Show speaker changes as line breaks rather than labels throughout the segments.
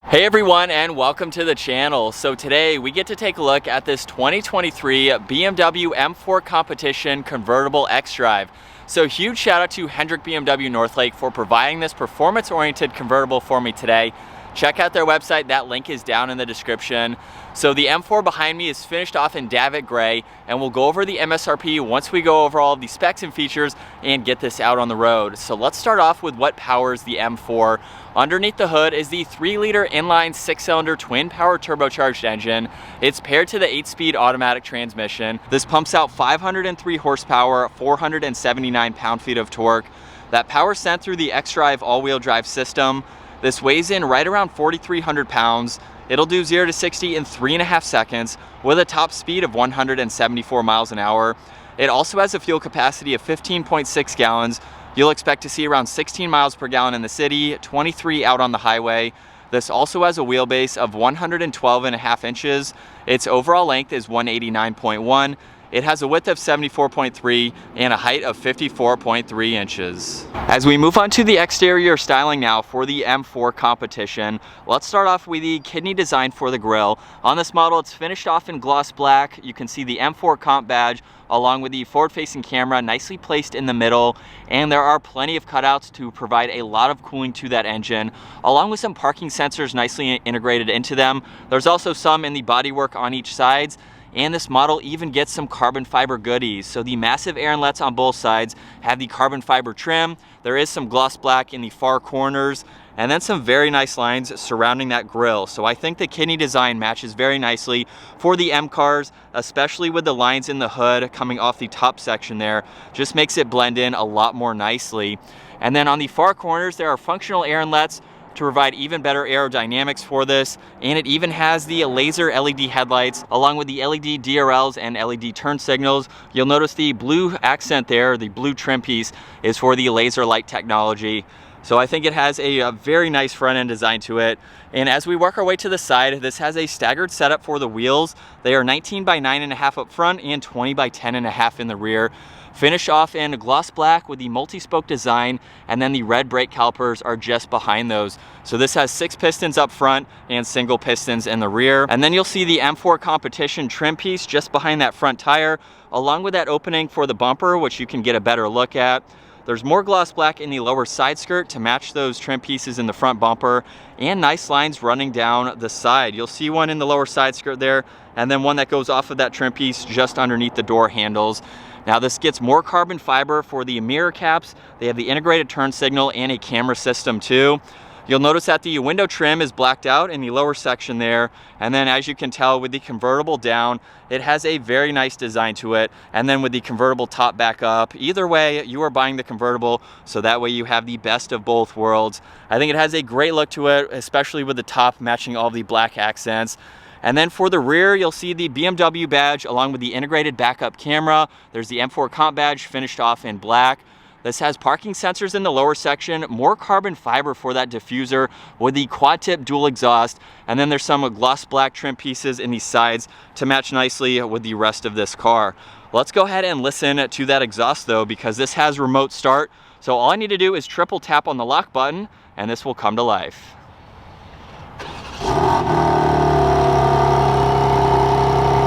Hey everyone, and welcome to the channel. So today we get to take a look at this 2023 BMW M4 Competition Convertible xDrive. So huge shout out to Hendrick BMW Northlake for providing this performance-oriented convertible for me today. Check out their website, that link is down in the description. So the M4 behind me is finished off in David Gray, and we'll go over the MSRP once we go over all of the specs and features and get this out on the road. So let's start off with what powers the M4. Underneath the hood is the 3-liter inline 6-cylinder twin-power turbocharged engine. It's paired to the 8-speed automatic transmission. This pumps out 503 horsepower, 479 pound-feet of torque. That power is sent through the xDrive all-wheel drive system. This weighs in right around 4,300 pounds. It'll do 0 to 60 in 3.5 seconds with a top speed of 174 miles an hour. It also has a fuel capacity of 15.6 gallons. You'll expect to see around 16 miles per gallon in the city, 23 out on the highway. This also has a wheelbase of 112.5 inches. Its overall length is 189.1. It has a width of 74.3 and a height of 54.3 inches. As we move on to the exterior styling now for the M4 Competition, let's start off with the kidney design for the grille. On this model, it's finished off in gloss black. You can see the M4 Comp badge along with the forward-facing camera nicely placed in the middle, and there are plenty of cutouts to provide a lot of cooling to that engine, along with some parking sensors nicely integrated into them. There's also some in the bodywork on each side. And this model even gets some carbon fiber goodies. So the massive air inlets on both sides have the carbon fiber trim. There is some gloss black in the far corners, and then some very nice lines surrounding that grille. So I think the kidney design matches very nicely for the M cars, especially with the lines in the hood coming off the top section there. Just makes it blend in a lot more nicely. And then on the far corners, there are functional air inlets to provide even better aerodynamics for this, and it even has the laser LED headlights along with the LED DRLs and LED turn signals. You'll notice the blue accent there, the blue trim piece, is for the laser light technology. So I think it has a very nice front end design to it. And as we work our way to the side, this has a staggered setup for the wheels. They are 19 by 9.5 up front and 20 by 10.5 in the rear. Finish off in gloss black with the multi-spoke design, and then the red brake calipers are just behind those. So this has 6 pistons up front and single pistons in the rear. And then you'll see the M4 Competition trim piece just behind that front tire, along with that opening for the bumper, which you can get a better look at. There's more gloss black in the lower side skirt to match those trim pieces in the front bumper, and nice lines running down the side. You'll see one in the lower side skirt there, and then one that goes off of that trim piece just underneath the door handles. Now this gets more carbon fiber for the mirror caps. They have the integrated turn signal and a camera system too. You'll notice that the window trim is blacked out in the lower section there. And then as you can tell with the convertible down, it has a very nice design to it. And then with the convertible top back up, either way, you are buying the convertible, so that way you have the best of both worlds. I think it has a great look to it, especially with the top matching all the black accents. And then for the rear, you'll see the BMW badge along with the integrated backup camera. There's the M4 Comp badge finished off in black. This has parking sensors in the lower section, more carbon fiber for that diffuser with the quad tip dual exhaust. And then there's some gloss black trim pieces in the sides to match nicely with the rest of this car. Let's go ahead and listen to that exhaust though, because this has remote start. So all I need to do is triple tap on the lock button and this will come to life.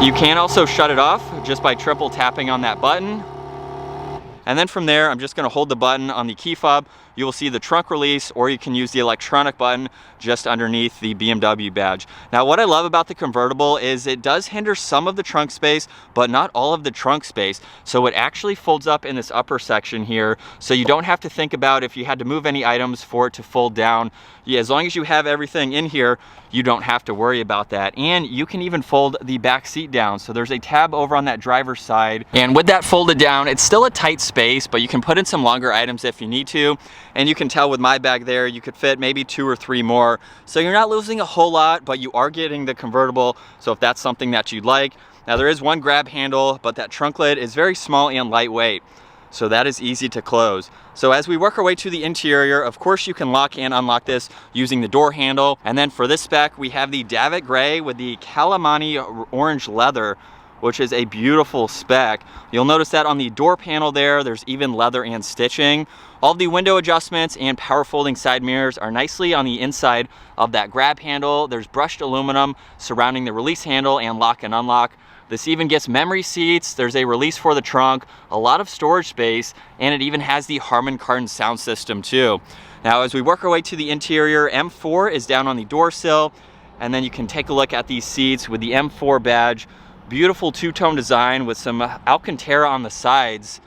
You can also shut it off just by triple tapping on that button. And then from there, I'm just gonna hold the button on the key fob. You will see the trunk release, or you can use the electronic button just underneath the BMW badge. Now, what I love about the convertible is it does hinder some of the trunk space, but not all of the trunk space. So it actually folds up in this upper section here, so you don't have to think about if you had to move any items for it to fold down. Yeah, as long as you have everything in here, you don't have to worry about that. And you can even fold the back seat down. So there's a tab over on that driver's side. And with that folded down, it's still a tight space, but you can put in some longer items if you need to. And you can tell with my bag there, you could fit maybe 2 or 3 more. So you're not losing a whole lot, but you are getting the convertible. So if that's something that you'd like. Now there is one grab handle, but that trunk lid is very small and lightweight. So that is easy to close. So as we work our way to the interior, of course you can lock and unlock this using the door handle. And then for this spec, we have the David Gray with the Calamani orange leather, which is a beautiful spec. You'll notice that on the door panel there's even leather and stitching. All the window adjustments and power folding side mirrors are nicely on the inside of that grab handle. There's brushed aluminum surrounding the release handle and lock and unlock. This even gets memory seats, there's a release for the trunk, a lot of storage space, and it even has the Harman Kardon sound system too. Now as we work our way to the interior, M4 is down on the door sill, and then you can take a look at these seats with the M4 badge. Beautiful two-tone design with some Alcantara on the sides.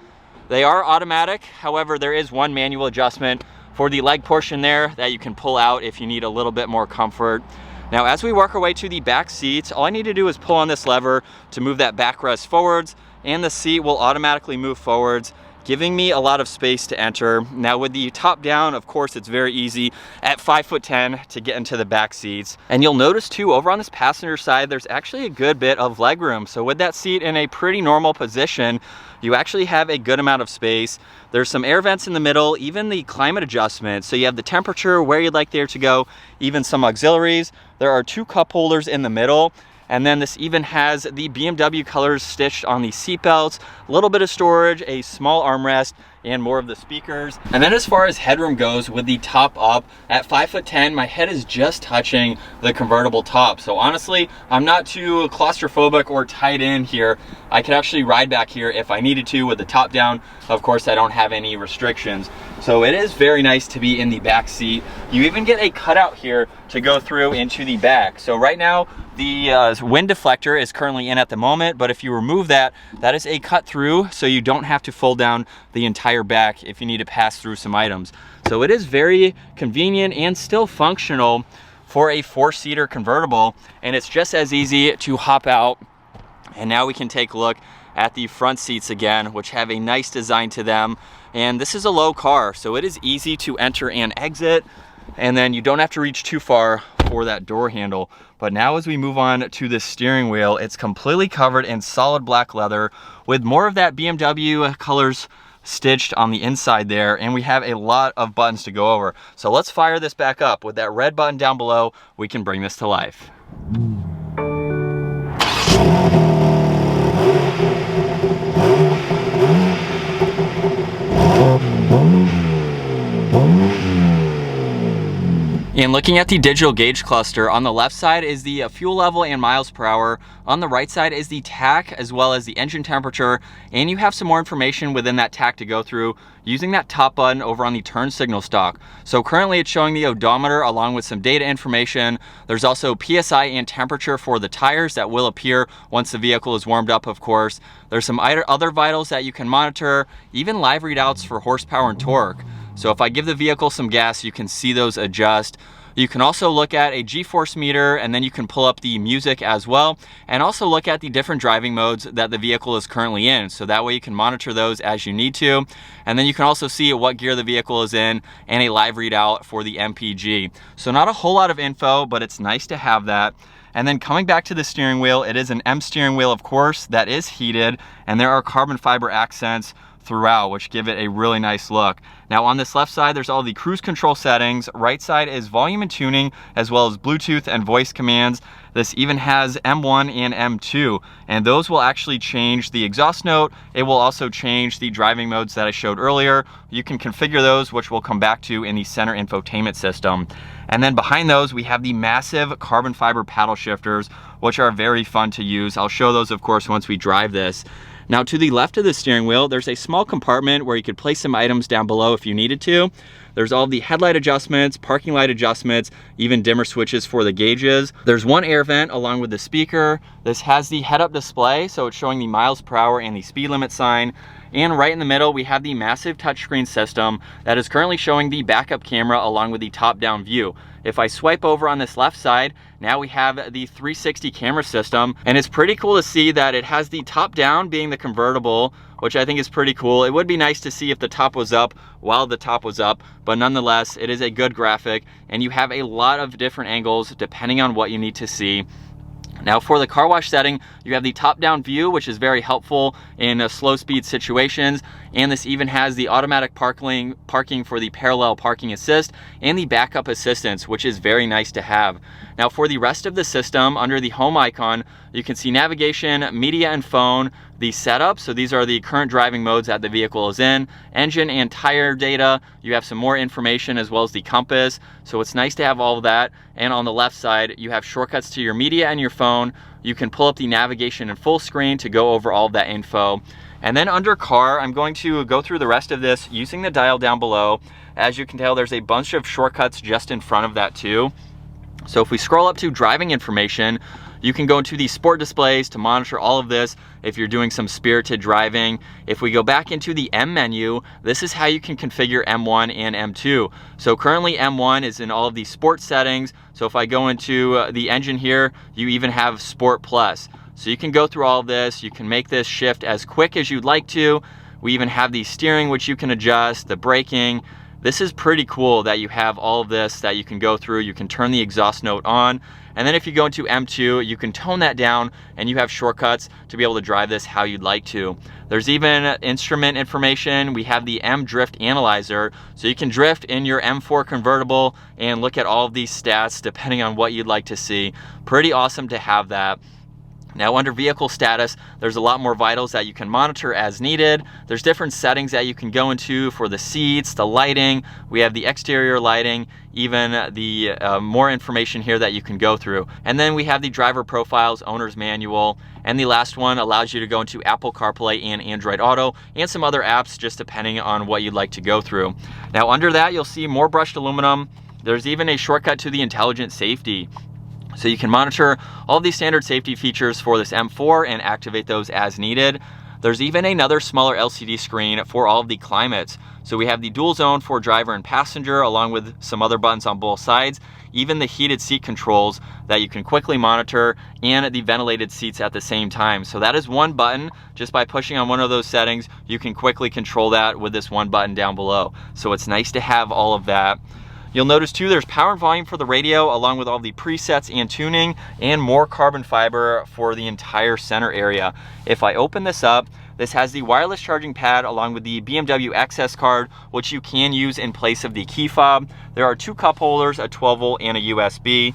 They are automatic, however there is one manual adjustment for the leg portion there that you can pull out if you need a little bit more comfort. Now as we work our way to the back seats, all I need to do is pull on this lever to move that backrest forwards, and the seat will automatically move forwards, giving me a lot of space to enter. Now with the top down, of course, it's very easy at 5'10" to get into the back seats. And you'll notice too, over on this passenger side, there's actually a good bit of legroom. So with that seat in a pretty normal position, you actually have a good amount of space. There's some air vents in the middle, even the climate adjustment. So you have the temperature, where you'd like there to go, even some auxiliaries. There are 2 cup holders in the middle. And then this even has the BMW colors stitched on the seat belts, a little bit of storage, a small armrest, and more of the speakers. And then as far as headroom goes, with the top up, at 5'10", my head is just touching the convertible top. So honestly, I'm not too claustrophobic or tight in here. I could actually ride back here if I needed to with the top down. Of course, I don't have any restrictions. So it is very nice to be in the back seat. You even get a cutout here to go through into the back. So right now, the wind deflector is currently in at the moment, but if you remove that, that is a cut through, so you don't have to fold down the entire back if you need to pass through some items. So it is very convenient and still functional for a 4-seater convertible, and it's just as easy to hop out. And now we can take a look at the front seats again, which have a nice design to them. And this is a low car, so it is easy to enter and exit, and then you don't have to reach too far for that door handle. But now as we move on to the steering wheel, it's completely covered in solid black leather with more of that BMW colors stitched on the inside there, and we have a lot of buttons to go over. So let's fire this back up. With that red button down below, we can bring this to life. And looking at the digital gauge cluster, on the left side is the fuel level and miles per hour. On the right side is the tach as well as the engine temperature, and you have some more information within that tach to go through using that top button over on the turn signal stalk. So currently it's showing the odometer along with some data information. There's also PSI and temperature for the tires that will appear once the vehicle is warmed up, of course. There's some other vitals that you can monitor, even live readouts for horsepower and torque. So if I give the vehicle some gas, you can see those adjust. You can also look at a G-force meter, and then you can pull up the music as well, and also look at the different driving modes that the vehicle is currently in. So that way you can monitor those as you need to. And then you can also see what gear the vehicle is in and a live readout for the MPG. So not a whole lot of info, but it's nice to have that. And then coming back to the steering wheel, it is an M steering wheel, of course, that is heated, and there are carbon fiber accents throughout, which give it a really nice look. Now on this left side, there's all the cruise control settings. Right side is volume and tuning, as well as Bluetooth and voice commands. This even has M1 and M2, and those will actually change the exhaust note. It will also change the driving modes that I showed earlier. You can configure those, which we'll come back to in the center infotainment system. And then behind those, we have the massive carbon fiber paddle shifters, which are very fun to use. I'll show those, of course, once we drive this. Now to the left of the steering wheel, there's a small compartment where you could place some items down below if you needed to. There's all the headlight adjustments, parking light adjustments, even dimmer switches for the gauges. There's one air vent along with the speaker. This has the head-up display, so it's showing the miles per hour and the speed limit sign. And right in the middle, we have the massive touchscreen system that is currently showing the backup camera along with the top-down view. If I swipe over on this left side, now we have the 360 camera system, and it's pretty cool to see that it has the top down being the convertible, which I think is pretty cool. It would be nice to see if the top was up while the top was up, but nonetheless, it is a good graphic, and you have a lot of different angles depending on what you need to see. Now for the car wash setting, you have the top-down view, which is very helpful in slow speed situations. And this even has the automatic parking for the parallel parking assist and the backup assistance, which is very nice to have. Now for the rest of the system, under the home icon, you can see navigation, media and phone, the setup. So these are the current driving modes that the vehicle is in, engine and tire data. You have some more information as well as the compass. So it's nice to have all of that. And on the left side, you have shortcuts to your media and your phone. You can pull up the navigation in full screen to go over all of that info. And then under car, I'm going to go through the rest of this using the dial down below. As you can tell, there's a bunch of shortcuts just in front of that too. So if we scroll up to driving information, you can go into the sport displays to monitor all of this if you're doing some spirited driving. If we go back into the M menu, this is how you can configure M1 and M2. So currently M1 is in all of the sport settings. So if I go into the engine here, you even have Sport Plus. So you can go through all of this. You can make this shift as quick as you'd like to. We even have the steering, which you can adjust, the braking. This is pretty cool that you have all of this that you can go through. You can turn the exhaust note on. And then if you go into M2, you can tone that down and you have shortcuts to be able to drive this how you'd like to. There's even instrument information. We have the M Drift Analyzer. So you can drift in your M4 Convertible and look at all of these stats depending on what you'd like to see. Pretty awesome to have that. Now under vehicle status, there's a lot more vitals that you can monitor as needed. There's different settings that you can go into for the seats, the lighting. We have the exterior lighting, even the more information here that you can go through. And then we have the driver profiles, owner's manual, and the last one allows you to go into Apple CarPlay and Android Auto and some other apps just depending on what you'd like to go through. Now under that, you'll see more brushed aluminum. There's even a shortcut to the intelligent safety. So you can monitor all these standard safety features for this M4 and activate those as needed. There's even another smaller LCD screen for all of the climates. So we have the dual zone for driver and passenger along with some other buttons on both sides, even the heated seat controls that you can quickly monitor and the ventilated seats at the same time. So that is one button. Just by pushing on one of those settings, you can quickly control that with this one button down below. So it's nice to have all of that. You'll notice too, there's power and volume for the radio along with all the presets and tuning and more carbon fiber for the entire center area. If I open this up, this has the wireless charging pad along with the BMW XS card, which you can use in place of the key fob. There are two cup holders, a 12 volt and a USB.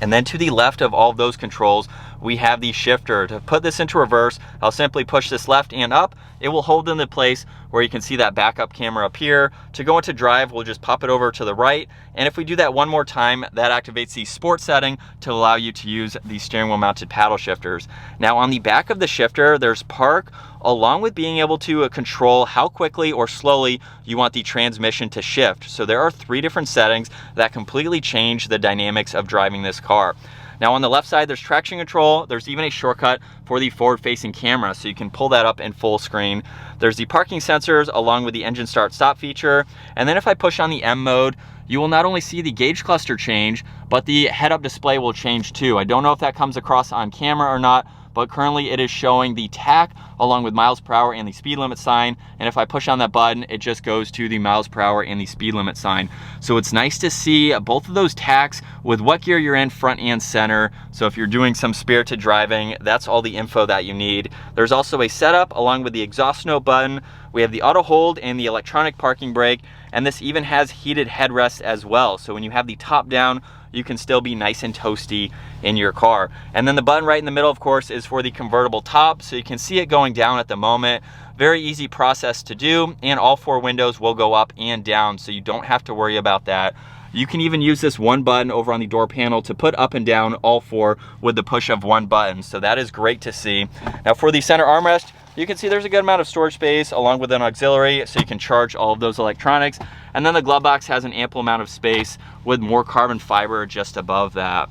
And then to the left of all of those controls, we have the shifter. To put this into reverse, I'll simply push this left and up. It will hold into place where you can see that backup camera up here. To go into drive, we'll just pop it over to the right. And if we do that one more time, that activates the sport setting to allow you to use the steering wheel mounted paddle shifters. Now on the back of the shifter, there's park, along with being able to control how quickly or slowly you want the transmission to shift. So there are 3 different settings that completely change the dynamics of driving this car. Now on the left side, there's traction control. There's even a shortcut for the forward-facing camera, so you can pull that up in full screen. There's the parking sensors along with the engine start-stop feature. And then if I push on the M mode, you will not only see the gauge cluster change, but the head-up display will change too. I don't know if that comes across on camera or not, but currently it is showing the tach along with miles per hour and the speed limit sign. And if I push on that button, it just goes to the miles per hour and the speed limit sign. So it's nice to see both of those tachs with what gear you're in, front and center. So if you're doing some spirited driving, that's all the info that you need. There's also a setup along with the exhaust note button. We have the auto hold and the electronic parking brake. And this even has heated headrests as well. So when you have the top down, you can still be nice and toasty in your car. And then the button right in the middle, of course, is for the convertible top. So you can see it going down at the moment. Very easy process to do. And all 4 windows will go up and down, so you don't have to worry about that. You can even use this one button over on the door panel to put up and down all 4 with the push of one button. So that is great to see. Now for the center armrest, you can see there's a good amount of storage space along with an auxiliary, so you can charge all of those electronics. And then the glove box has an ample amount of space with more carbon fiber just above that.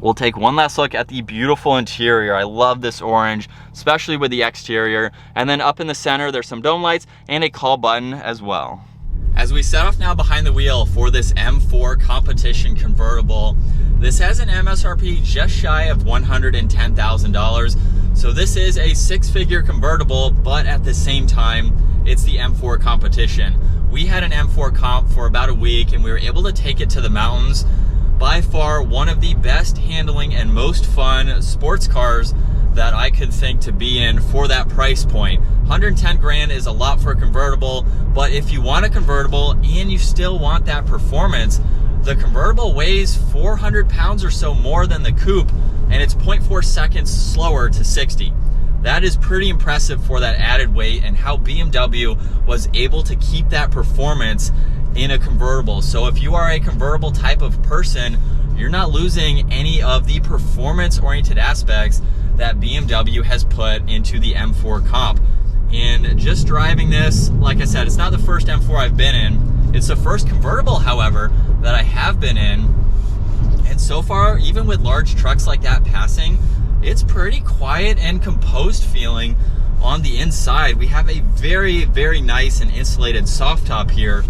We'll take one last look at the beautiful interior. I love this orange, especially with the exterior. And then up in the center, there's some dome lights and a call button as well. As we set off now behind the wheel for this M4 Competition Convertible, this has an MSRP just shy of $110,000. So this is a 6-figure convertible, but at the same time, it's the M4 Competition. We had an M4 Comp for about a week and we were able to take it to the mountains, by far one of the best handling and most fun sports cars that I could think to be in for that price point. 110 grand is a lot for a convertible, but if you want a convertible and you still want that performance, the convertible weighs 400 pounds or so more than the coupe, and it's 0.4 seconds slower to 60. That is pretty impressive for that added weight and how BMW was able to keep that performance in a convertible. So if you are a convertible type of person, you're not losing any of the performance-oriented aspects that BMW has put into the M4 Comp. And just driving this, like I said, it's not the first M4 I've been in. It's the first convertible, however, that I have been in. And so far, even with large trucks like that passing, it's pretty quiet and composed feeling on the inside. We have a very, very nice and insulated soft top here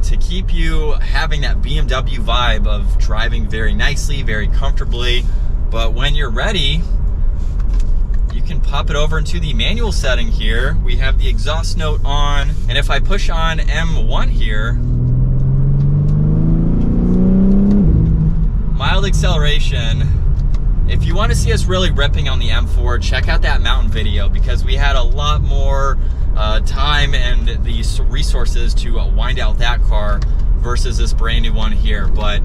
to keep you having that BMW vibe of driving very nicely, very comfortably. But when you're ready, you can pop it over into the manual setting here. We have the exhaust note on, and if I push on M1 here, mild acceleration. If you want to see us really ripping on the M4, check out that mountain video, because we had a lot more time and the resources to wind out that car versus this brand new one here. But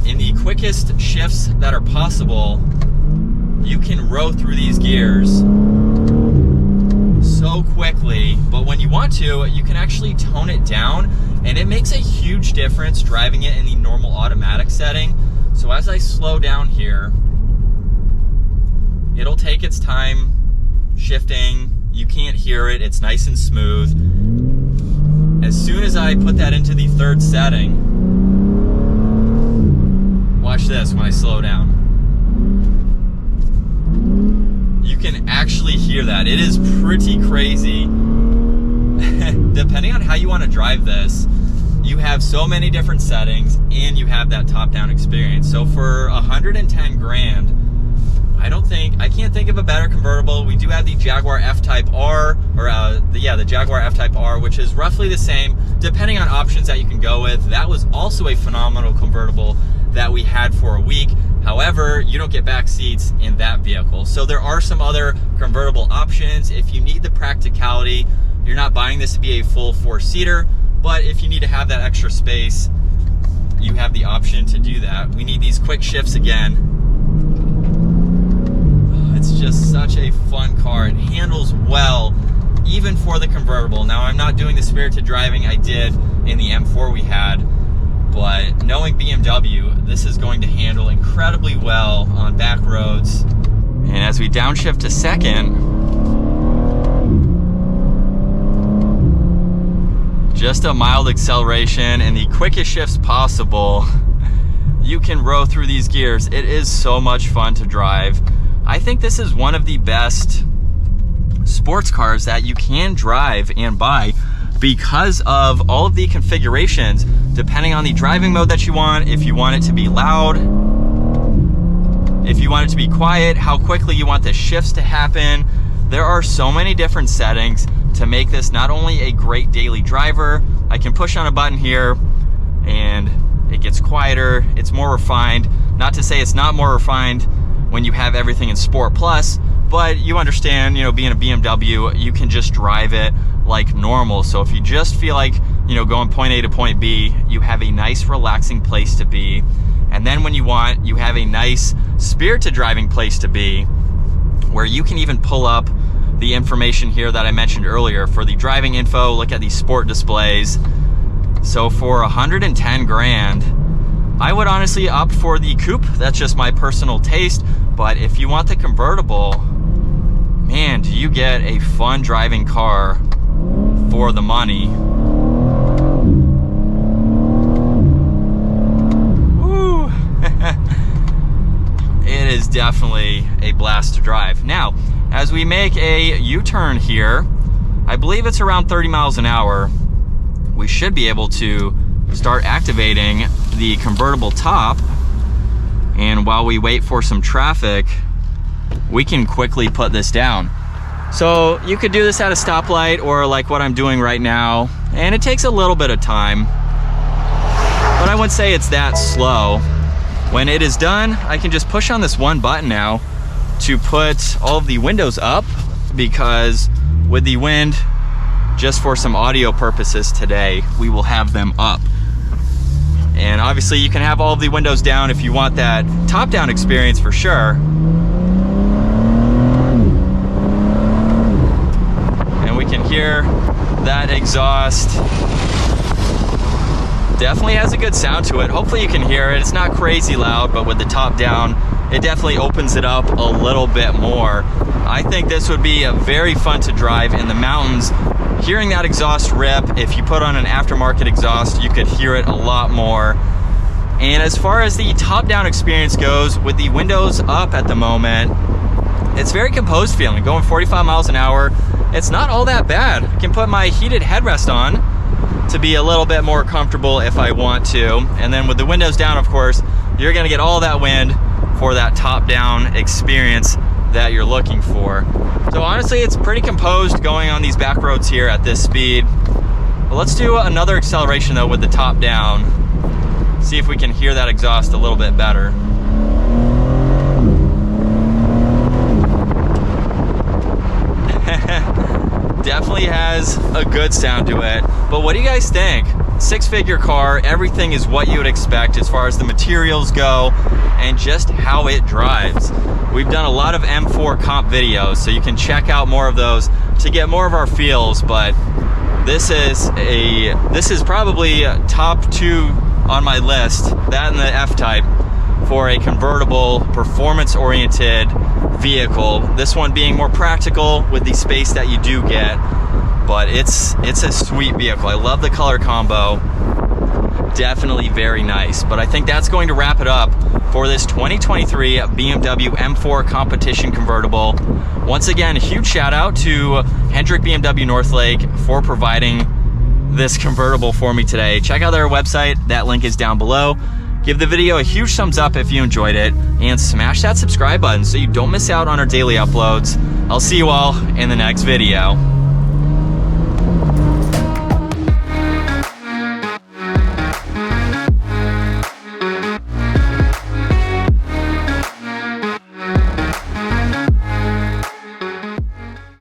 in the quickest shifts that are possible, you can row through these gears so quickly, but when you want to, you can actually tone it down, and it makes a huge difference driving it in the normal automatic setting. So as I slow down here, it'll take its time shifting. You can't hear it. It's nice and smooth. As soon as I put that into the third setting, watch this when I slow down. You can actually hear that. It is pretty crazy. Depending on how you want to drive this, you have so many different settings and you have that top-down experience. So for 110 grand, I can't think of a better convertible. We do have the Jaguar F-Type R, or the Jaguar F-Type R, which is roughly the same, depending on options that you can go with. That was also a phenomenal convertible that we had for a week. However, you don't get back seats in that vehicle. So there are some other convertible options. If you need the practicality, you're not buying this to be a full 4-seater, but if you need to have that extra space, you have the option to do that. We need these quick shifts again. It's just such a fun car. It handles well, even for the convertible. Now, I'm not doing the spirited driving I did in the M4 we had, but knowing BMW, this is going to handle incredibly well on back roads. And as we downshift to second, just a mild acceleration and the quickest shifts possible, you can row through these gears. It is so much fun to drive. I think this is one of the best sports cars that you can drive and buy because of all of the configurations, depending on the driving mode that you want. If you want it to be loud, if you want it to be quiet, how quickly you want the shifts to happen. There are so many different settings to make this not only a great daily driver. I can push on a button here and it gets quieter, it's more refined. Not to say it's not more refined when you have everything in Sport Plus, but you understand, you know, being a BMW, you can just drive it like normal. So if you just feel like, you know, going point A to point B, you have a nice relaxing place to be. And then when you want, you have a nice spirited driving place to be, where you can even pull up the information here that I mentioned earlier for the driving info, look at these sport displays. So for 110 grand, I would honestly opt for the coupe. That's just my personal taste. But if you want the convertible, man, do you get a fun driving car for the money. Woo! It is definitely a blast to drive. Now, as we make a U-turn here, I believe it's around 30 miles an hour, we should be able to start activating the convertible top. And while we wait for some traffic, we can quickly put this down. So you could do this at a stoplight or like what I'm doing right now, and it takes a little bit of time, but I wouldn't say it's that slow. When it is done, I can just push on this one button now to put all of the windows up, because with the wind, just for some audio purposes today, we will have them up. And obviously you can have all of the windows down if you want that top-down experience for sure. And we can hear that exhaust. Definitely has a good sound to it. Hopefully you can hear it. It's not crazy loud, but with the top down, it definitely opens it up a little bit more. I think this would be very fun to drive in the mountains. Hearing that exhaust rip, if you put on an aftermarket exhaust, you could hear it a lot more. And as far as the top-down experience goes, with the windows up at the moment, it's very composed feeling. Going 45 miles an hour, it's not all that bad. I can put my heated headrest on to be a little bit more comfortable if I want to. And then with the windows down, of course, you're gonna get all that wind for that top-down experience that you're looking for. So honestly, it's pretty composed going on these back roads here at this speed. But let's do another acceleration though with the top down. See if we can hear that exhaust a little bit better. Definitely has a good sound to it. But what do you guys think? Six-figure car, everything is what you would expect as far as the materials go and just how it drives. We've done a lot of M4 comp videos, so you can check out more of those to get more of our feels, but this is probably top 2 on my list, that and the F-Type, for a convertible, performance-oriented vehicle. This one being more practical with the space that you do get, but it's a sweet vehicle. I love the color combo. Definitely very nice. But I think that's going to wrap it up for this 2023 BMW M4 Competition Convertible. Once again, a huge shout out to Hendrick BMW Northlake for providing this convertible for me today. Check out their website, that link is down below. Give the video a huge thumbs up if you enjoyed it, and smash that subscribe button so you don't miss out on our daily uploads. I'll see you all in the next video.